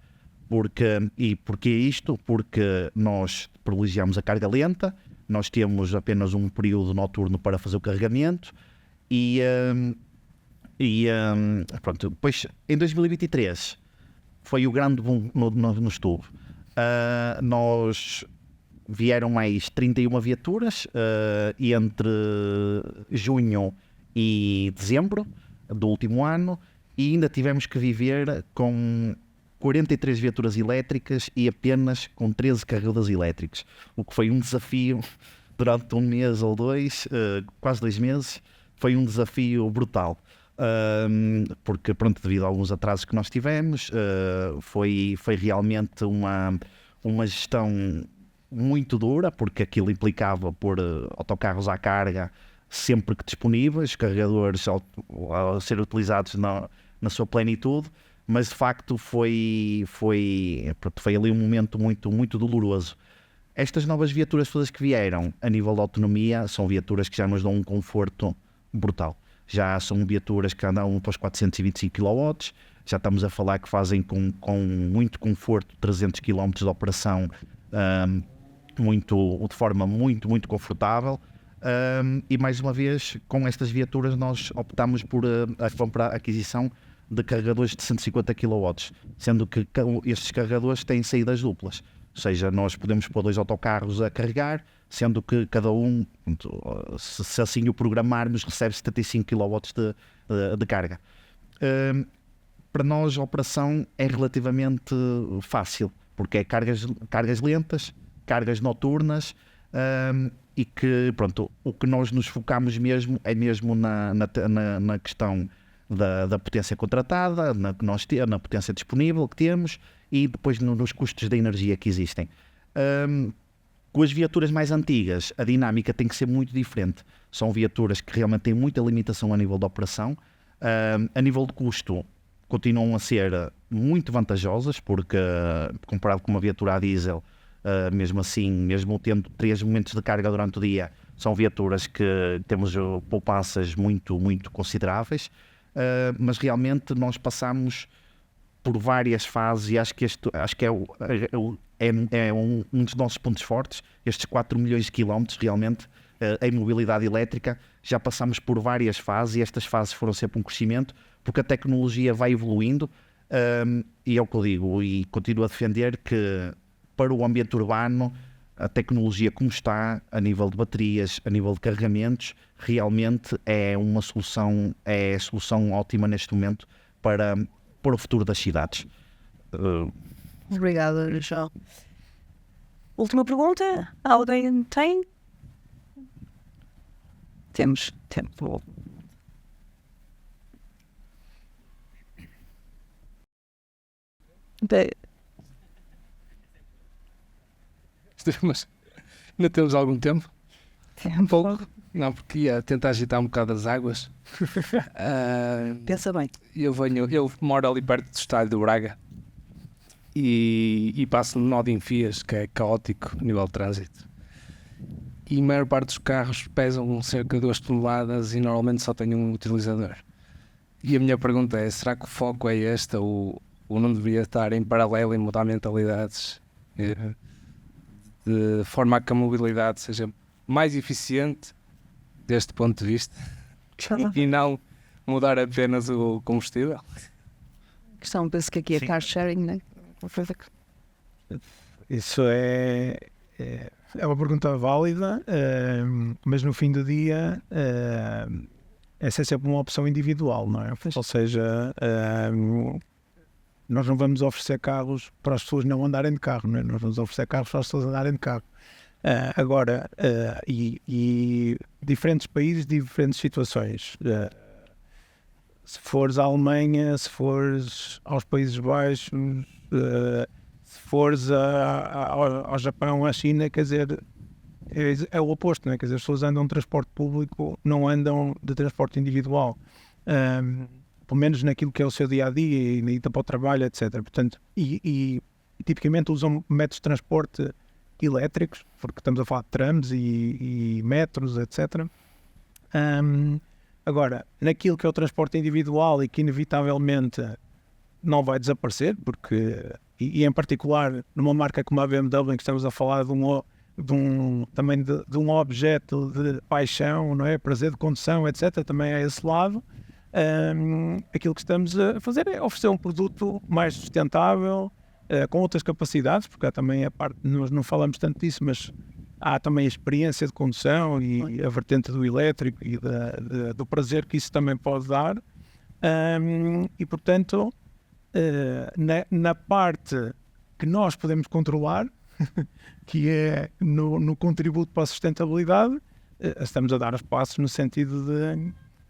Porquê isto? Porque nós privilegiamos a carga lenta, nós temos apenas um período noturno para fazer o carregamento pronto. Depois, em 2023, foi o grande boom no estudo. Nós vieram mais 31 viaturas entre junho e dezembro. do último ano, e ainda tivemos que viver com 43 viaturas elétricas e apenas com 13 carregadores elétricos, o que foi um desafio durante um mês ou dois, quase 2 meses, foi um desafio brutal. Porque, pronto, devido a alguns atrasos que nós tivemos, foi realmente uma gestão muito dura, porque aquilo implicava pôr autocarros à carga sempre que disponíveis, carregadores a ser utilizados na sua plenitude, mas de facto foi ali um momento muito, muito doloroso. Estas novas viaturas todas que vieram, a nível de autonomia, são viaturas que já nos dão um conforto brutal. Já são viaturas que andam para os 425 kW, já estamos a falar que fazem com muito conforto 300 km de operação, de forma muito, muito confortável. E mais uma vez, com estas viaturas nós optamos por a aquisição de carregadores de 150 kW, sendo que estes carregadores têm saídas duplas, ou seja, nós podemos pôr 2 autocarros a carregar, sendo que cada um, se assim o programarmos, recebe 75 kW de carga. Para nós a operação é relativamente fácil, porque é cargas lentas, cargas noturnas, e que, pronto, o que nós nos focamos mesmo é mesmo na questão da potência contratada, na potência disponível que temos, e depois nos custos da energia que existem. Com as viaturas mais antigas, a dinâmica tem que ser muito diferente. São viaturas que realmente têm muita limitação a nível de operação. A nível de custo, continuam a ser muito vantajosas, porque comparado com uma viatura a diesel, mesmo assim, mesmo tendo 3 momentos de carga durante o dia, são viaturas que temos poupanças muito, muito consideráveis. Mas realmente nós passamos por várias fases, e acho que é um dos nossos pontos fortes, estes 4 milhões de quilómetros realmente em mobilidade elétrica. Já passamos por várias fases, e estas fases foram sempre um crescimento, porque a tecnologia vai evoluindo, e é o que eu digo e continuo a defender, que para o ambiente urbano a tecnologia como está, a nível de baterias, a nível de carregamentos, realmente é uma solução, é a solução ótima neste momento para o futuro das cidades. Obrigada, João. Última pergunta. Alguém tem? Temos tempo. Mas ainda temos algum tempo? Tempo. Pouco? Não, porque ia tentar agitar um bocado as águas. Pensa bem. Eu moro ali perto do estádio do Braga e passo no nó de Enfias, que é caótico a nível de trânsito. E a maior parte dos carros pesam cerca de 2 toneladas e normalmente só tem um utilizador. E a minha pergunta é, será que o foco é este, ou não deveria estar em paralelo e mudar mentalidades de forma a que a mobilidade seja mais eficiente deste ponto de vista e não mudar apenas o combustível? A questão, penso que aqui é car sharing, né? Isso é uma pergunta válida, mas no fim do dia essa é sempre uma opção individual, não é? Ou seja, nós não vamos oferecer carros para as pessoas não andarem de carro, não é? Nós vamos oferecer carros para as pessoas andarem de carro. Agora, e diferentes países, diferentes situações. Se fores à Alemanha, se fores aos Países Baixos, se fores ao Japão, à China, quer dizer, é o oposto, não é? Quer dizer, as pessoas andam de transporte público, não andam de transporte individual. Pelo menos naquilo que é o seu dia-a-dia e ida para o trabalho, etc. Portanto, e tipicamente usam métodos de transporte elétricos, porque estamos a falar de trams e metros, etc. Agora, naquilo que é o transporte individual e que inevitavelmente não vai desaparecer, porque, e em particular numa marca como a BMW, em que estamos a falar também de um objeto de paixão, não é? Prazer de condução, etc. Também é esse lado. Aquilo que estamos a fazer é oferecer um produto mais sustentável, com outras capacidades, porque há também a parte, nós não falamos tanto disso, mas há também a experiência de condução e a vertente do elétrico e do prazer que isso também pode dar. E, portanto, na parte que nós podemos controlar, que é no contributo para a sustentabilidade, estamos a dar os passos no sentido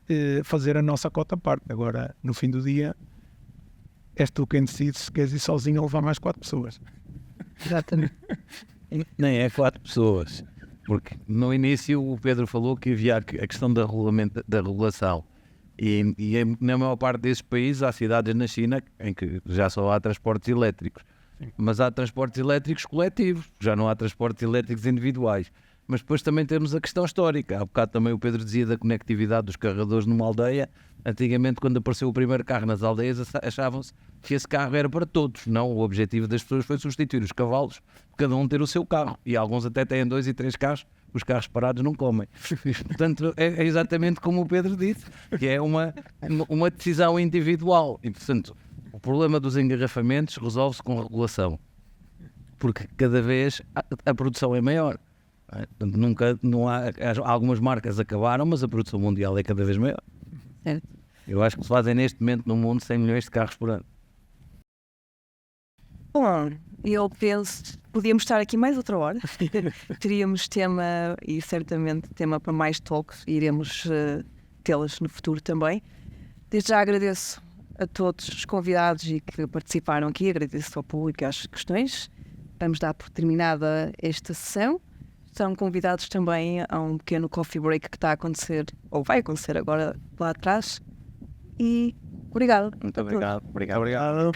de fazer a nossa cota parte. Agora, no fim do dia, és tu quem decide se queres ir sozinho ou levar mais 4 pessoas. Exatamente. Nem é 4 pessoas. Porque no início o Pedro falou que havia a questão da regulação. E na maior parte desses países há cidades na China em que já só há transportes elétricos. Mas há transportes elétricos coletivos, já não há transportes elétricos individuais. Mas depois também temos a questão histórica. Há bocado também o Pedro dizia da conectividade dos carregadores numa aldeia. Antigamente, quando apareceu o primeiro carro nas aldeias, achavam-se que esse carro era para todos. Não, o objetivo das pessoas foi substituir os cavalos, cada um ter o seu carro. E alguns até têm 2 e 3 carros, os carros parados não comem. Portanto, é exatamente como o Pedro disse, que é uma decisão individual. E, portanto, o problema dos engarrafamentos resolve-se com regulação. Porque cada vez a produção é maior. Portanto, algumas marcas acabaram, mas a produção mundial é cada vez maior. Certo. Eu acho que se fazem neste momento no mundo 100 milhões de carros por ano. Bom, eu penso que podíamos estar aqui mais outra hora. Teríamos tema e certamente tema para mais talks. Iremos tê-las no futuro também. Desde já agradeço a todos os convidados e que participaram aqui. Agradeço ao público e às questões. Vamos dar por terminada esta sessão. Estão convidados também a um pequeno coffee break que está a acontecer, ou vai acontecer agora lá atrás. E obrigado. Muito obrigado. Obrigado.